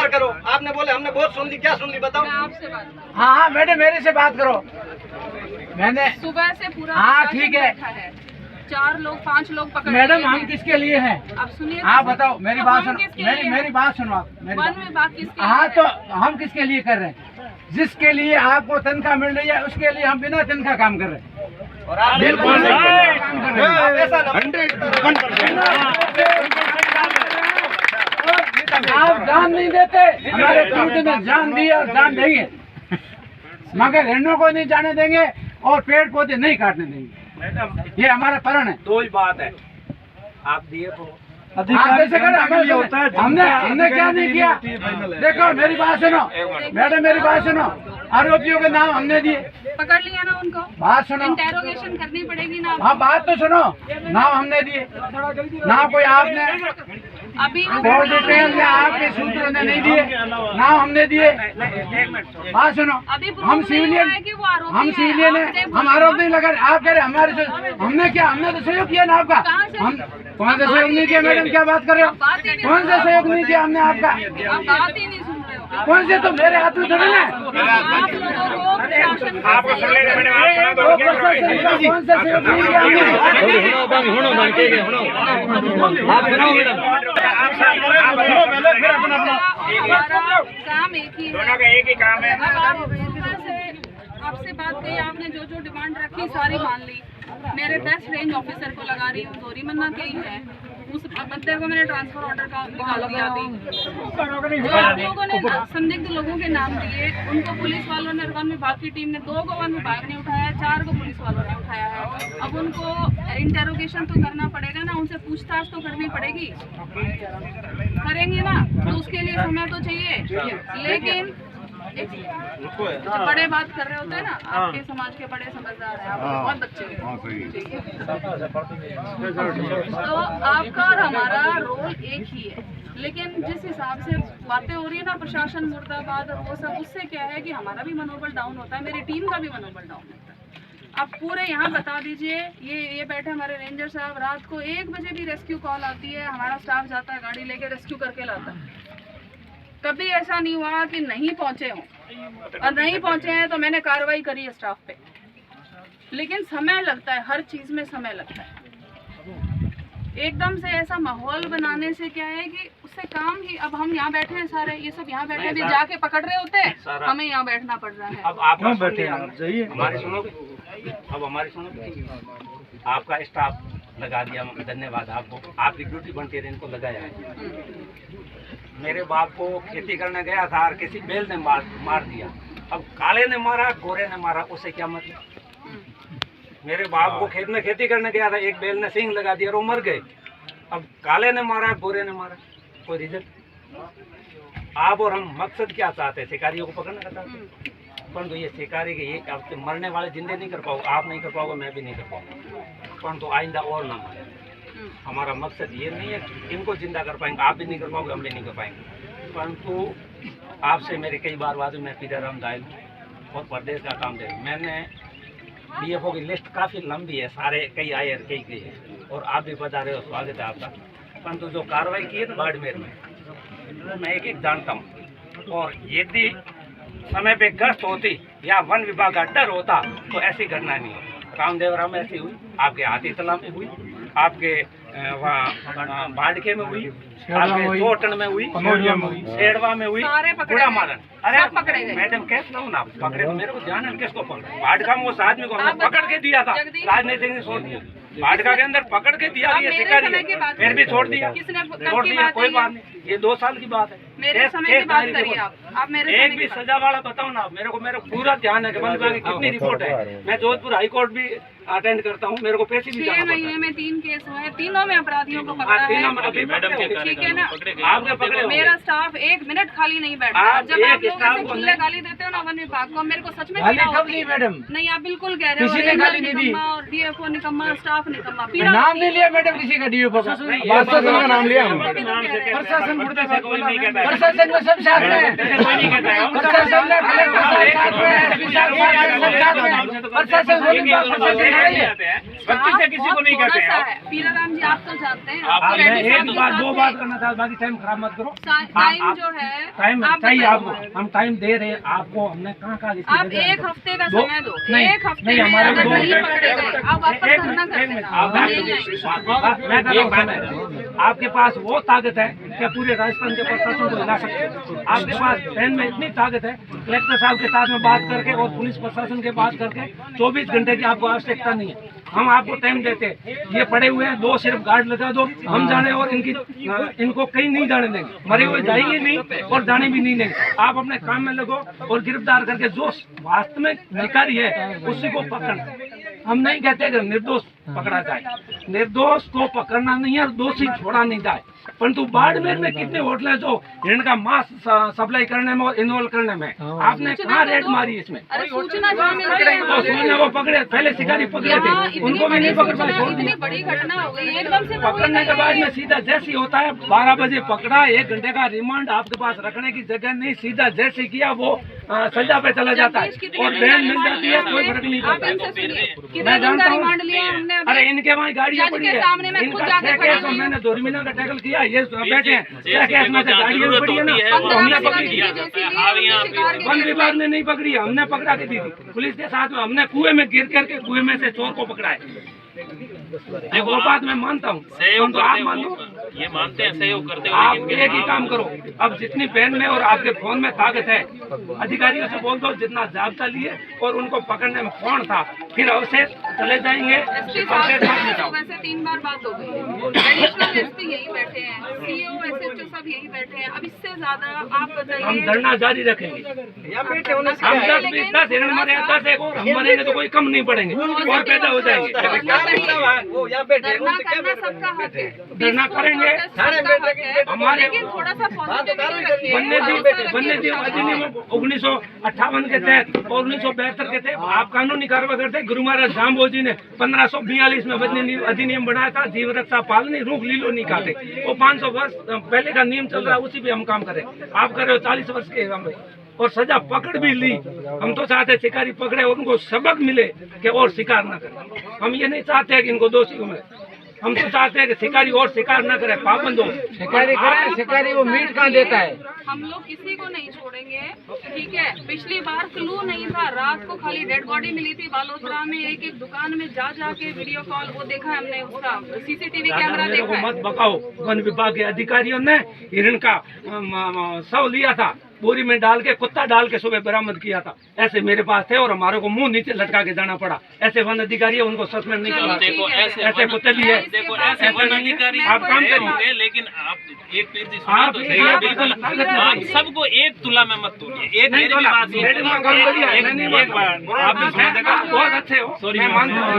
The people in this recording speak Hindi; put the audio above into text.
विचार करो। आपने बोले हमने बहुत सुन ली, क्या सुन ली बताओ। हाँ हाँ मैडम मेरे से बात करो। मैंने सुबह से पूरा हाँ ठीक है 4 लोग 5 लोग पकड़ मैडम हम किसके लिए हैं अब सुनिए आप बताओ। मेरी बात सुनो, मेरी बात सुनो आप। वन विभाग किसके हाँ तो हम किसके लिए कर रहे हैं? जिसके लिए आपको तनख्वाह मिल रही है उसके लिए हम बिना तनख्वाह काम कर रहे हैं। और आप बिल्कुल आप जान नहीं देते, हमारे टूट ने जान दी और जान देंगे, मगर हिरणों को नहीं जाने देंगे और पेड़ पौधे नहीं काटने देंगे। ये हमारा प्रण है। दो ही बात है, आप दिए तो हमने क्या नहीं किया। देखो मेरी बात सुनो मैडम, मेरी बात सुनो। आरोपियों के नाम हमने दिए, पकड़ लिया ना उनको, बात सुनो, इंटेरोगेशन करनी पड़ेगी ना। हाँ बात तो सुनो, नाम हमने दिए ना, कोई आपने अभी डिटेल में आपके सूत्रों ने नहीं दिए, नाम हमने दिए। बात सुनो, हम सिविलियन है, हम आरोप नहीं लगा। आप कह रहे हमारे हमने क्या, हमने तो सहयोग किया ना आपका। हम कौन सा सहयोग नहीं किया मैडम, क्या बात कर रहे हो? कौन सा सहयोग नहीं किया हमने आपका? आप बात ही नहीं सुन रहे हो। कौन से? तो मेरे हाथ में थोड़े ना। आप लोगों को प्रशासन कौन सा सहयोग नहीं किया हमने? काम एक ही है, एक ही काम है। आपसे बात कही, आपने जो जो डिमांड रखी सारी मान ली। मेरे बेस्ट रेंज ऑफिसर को लगा रही हूँ, दोरी मन्ना के ही है, उस बंदे को मैंने ट्रांसफर ऑर्डर का निकाल दिया। अभी जो आप लोगों ने संदिग्ध लोगों के नाम दिए, उनको पुलिस वालों ने, वन विभाग की टीम ने 2 को वन विभाग ने उठाया, 4 को पुलिस वालों ने उठाया है। अब उनको इंटेरोगेशन तो करना पड़ेगा ना, उनसे पूछताछ तो करनी पड़ेगी, करेंगे ना, तो उसके लिए समय तो चाहिए। लेकिन बड़े बात कर रहे होते हैं ना, आपके समाज के बड़े समझदार हैं, आप बहुत बच्चे हैं, तो आपका और हमारा रोल एक ही है। लेकिन जिस हिसाब से बातें हो रही है ना, प्रशासन मुर्दाबाद और वो सब, उससे क्या है कि हमारा भी मनोबल डाउन होता है, मेरी टीम का भी मनोबल डाउन होता है। आप पूरे यहाँ बता दीजिए, ये बैठे हमारे रेंजर साहब, रात को 1 बजे भी रेस्क्यू कॉल आती है, हमारा स्टाफ जाता है गाड़ी लेके रेस्क्यू करके लाता है। कभी ऐसा नहीं हुआ कि नहीं पहुंचे हों, और नहीं पहुंचे हैं तो मैंने कार्रवाई करी है स्टाफ पे। लेकिन समय लगता है, हर चीज में समय लगता है। एकदम से ऐसा माहौल बनाने से क्या है कि उससे काम ही, अब हम यहाँ बैठे हैं सारे, ये सब यहाँ बैठे भी जाके पकड़ रहे होते हैं, हमें यहाँ बैठना पड़ रहा है। अब आप बैठे हैं, हमारी सुनोगे? अब हमारी सुनोगे? आपका स्टाफ लगा दिया, धन्यवाद आपको, आपकी ड्यूटी बनती है, इनको लगाया है। मेरे बाप को खेती करने गया था और किसी बैल ने मार दिया। अब काले ने मारा, गोरे ने मारा, उससे क्या मतलब? मेरे बाप को खेत में खेती करने गया था, एक बैल ने सींग लगा दिया और वो मर गए। अब काले ने मारा, गोरे ने मारा, कोई रीजन? आप और हम मकसद क्या चाहते? शिकारियों को पकड़ना चाहते, परंतु ये शिकारी के ये मरने वाले जिंदे नहीं कर पाओगे, आप नहीं कर पाओगे, मैं भी नहीं कर पाऊंगा, परंतु आइंदा और ना मारे। हमारा मकसद ये नहीं है इनको जिंदा कर पाएंगे, आप भी नहीं कर पाओगे, हम भी नहीं कर पाएंगे। परंतु आपसे मेरे कई बार बात हुई, मैं पीराराम दायल और प्रदेश का काम दे, मैंने DFO की लिस्ट काफ़ी लंबी है, सारे कई आए और कई गए, और आप भी बता रहे हो, स्वागत है आपका। परंतु जो कार्रवाई की है ना बाड़मेर में, वो मैं एक जानता हूँ, और यदि समय पे गश्त होती या वन विभाग का डर होता तो ऐसी घटना नहीं होती। रामदेवरा में ऐसी हुई, आपके हाथी तला में हुई, आपके वहाँ बाड़के में हुई, आपके चोटन में हुई, सेड़वा में हुई, पूरा मालन। अरे मैडम कैसे लाऊं ना, पकड़े तो मेरे को ध्यान है, किसको पकड़े? बाड़का में उस आदमी को हमने पकड़ के दिया था, राजनीतिक ने छोड़ दिया, बाड़का के अंदर पकड़ के दिया, ये शिकारी फिर भी छोड़ दिया, कोई बात नहीं, ये 2 साल की बात है। मेरे समय की बात करिए आप मेरे एक भी सजा वाला बताओ ना मेरे को पूरा ध्यान है कि वन विभाग की कितनी रिपोर्ट है। मैं जोधपुर हाई कोर्ट भी अटेंड करता हूँ, मेरे को पैसे भी 6 महीने में 3 केस हुए, तीनों में अपराधियों को पकड़ा है। ठीक है ना, आपने पकड़े, मेरा स्टाफ 1 मिनट खाली नहीं बैठा। जब आप लोग ऐसे खुले गाली देते हो ना वन विभाग को, मेरे को सच में पीड़ा होती है। नहीं, आप बिल्कुल कह रहे हो, निकम्मा और DFO निकम्मा, स्टाफ निकम्मा, नाम नहीं लिया मैडम किसी का, DFO का नाम लिया, प्रशासन प्रशासन में सब साथ में है, प्रशासन में कलेक्टर साहब साथ में है, एसपी साहब साथ में, प्रशासन रूलिंग का प्रशासन है। गलती से किसी को नहीं कहते हैं। पीराराम जी आप तो जानते हैं, आप एक बात दो बात करना था, बाकी टाइम खराब मत करो। टाइम जो है टाइम आप चाहिए बताइए। आपको, हम टाइम दे रहे हैं आपको, हमने कहाँ आप एक हफ्ते का समय दो, नहीं, एक हफ्ते नहीं, में हमारे अगर दो- नहीं पकड़े गए आप वापस धरना कर देना। मैं कर रहा हूँ, आपके पास वो ताकत है कि पूरे राजस्थान के प्रशासन को हिला सकते हो। आपके पास बहन में इतनी ताकत है, कलेक्टर साहब के साथ में बात करके और पुलिस प्रशासन के बात करके 24 घंटे की आपको आवश्यकता नहीं है। हम आपको टाइम देते हैं, ये पड़े हुए हैं, 2 सिर्फ गार्ड लगा दो, हम जाने और इनको कहीं नहीं जाने देंगे, मरे हुए जाएंगे नहीं और जाने भी नहीं देंगे। आप अपने काम में लगो और गिरफ्तार करके जो वास्तव में अधिकारी है उसी को पकड़ना। हम नहीं कहते कि निर्दोष पकड़ा जाए, निर्दोष को पकड़ना नहीं है, दोषी छोड़ा नहीं जाए। परंतु बाड़मेर में कितने होटल जो हिरण का मांस सप्लाई करने में और इन्वॉल्व करने में आपने कहाँ रेड मारी इसमें? अरे सूचना जो मिल रही है, तो सूचना को पकड़े, पहले शिकारी पकड़े थे, उनको भी नहीं पकड़ पाए, छोड़ इतनी दिए। बड़ी घटना हो गई एकदम से। पकड़ने के बाद में सीधा जैसे होता है 12 बजे पकड़ा, 1 घंटे का रिमांड आपके पास रखने की जगह नहीं, सीधा जैसे किया वो सजा पे चला जाता है और बहन मिल जाती है, कोई फर्क नहीं आप पड़ता। इनसे सुनिए कितने मैं दिन जानता का हूँ। रिमांड लिया हमने अभी? अरे इनके वहाँ गाड़ियाँ जज पड़ी के है, सामने मैं खुद इनका जाके 6 खड़ी केस हुई। मैंने 2 महीना का टैकल किया, ये बैठे हैं 6 केस में से गाड़ियाँ भी पड़ी है ना, 15 हमने बजे पकड़ी की जैसी ली, हमने शिकार के वन लिए विभाग ने नहीं पकड़ी, हमने पकड़ा के दी थी पुलिस के साथ में, हमने कुएं में गिर करके कुएं में से चोर को पकड़ा है। वो बात मैं मानता हूँ, तो आप मान लो, ये मानते हैं सहयोग करते हो, आप लेकिन एक ही काम करो, अब जितनी बहन में और आपके फोन में ताकत है, अधिकारियों से बोल दो जितना जाब्ता लिए और उनको पकड़ने में कौन था, फिर अवशेष चले जाएंगे। एसपी साहब से तो वैसे 3 बार बात हो गई है, एडिशनल एसपी यही बैठे हैं, सीओ एसएचओ सब यही बैठे हैं। अब इससे ज्यादा आप हम बताइए। धरना जारी रखेंगे, यहाँ बैठे होने से हम क्या है? 10 हिरण मरे, 10 एक और हम मरेंगे तो कोई कम नहीं पड़ेंगे और पैदा हो जाएंगे। वो यहाँ बैठे हैं, धरना उनसे क्या करना बैठे हैं? सबका हक है, धरना करेंगे, थाने में बैठे हैं, हमारे लेकिन थोड़ा सा पॉजिटिविटी रखिए। वन्य जीव अधिनियम 1958 के तहत और 1972 के तहत आप कानूनी कार्रवाई करते। गुरु महाराज जाम्बो जी ने 1542 में वन्य अधिनियम बनाया था, जीव रक्षा पालनी, रूख लीलो नहीं खाते। वो 500 वर्ष पहले का नियम चल रहा है, उसी पे हम काम करें। आप कर रहे हो 40 वर्ष के हम, और सजा पकड़ भी ली। हम तो चाहते शिकारी पकड़े और उनको सबक मिले कि और शिकार न करें। हम ये नहीं चाहते कि इनको दोषी मिले, हम तो चाहते हैं कि शिकारी और शिकार न करे, पाबंद हो। शिकारी करे, शिकारी वो मीट कहाँ देता है? हम लोग किसी को नहीं छोड़ेंगे, ठीक है। पिछली बार क्लू नहीं था, रात को खाली डेड बॉडी मिली थी बालोतरा में, एक दुकान में जा के वीडियो कॉल वो देखा हमने, उसका सीसीटीवी कैमरा मेरे को देखा है। मत बकाओ, वन विभाग के अधिकारियों ने हिरण का शव लिया था, बोरी में डाल के, कुत्ता डाल के सुबह बरामद किया था। ऐसे मेरे पास थे और हमारे को मुंह नीचे लटका के जाना पड़ा। ऐसे वन अधिकारी है, उनको सस्पेंड नहीं करा। देखो ऐसे कुत्ते भी है, देखो ऐसे वन अधिकारी आप काम करिए। होंगे, लेकिन आप एक पीर जी आप सुनिए तो सही है, बिल्कुल बिल्कुल आप सबको एक तुला में मत तोड़िए। एक नहीं मेरी भी तोला, बात सुनिए। मेरी बात कम करिए, एक- मैं नहीं एक मानता। बार आप भी सुन देखा, बहुत अच्छे हो, सॉरी मैं मानता हूँ।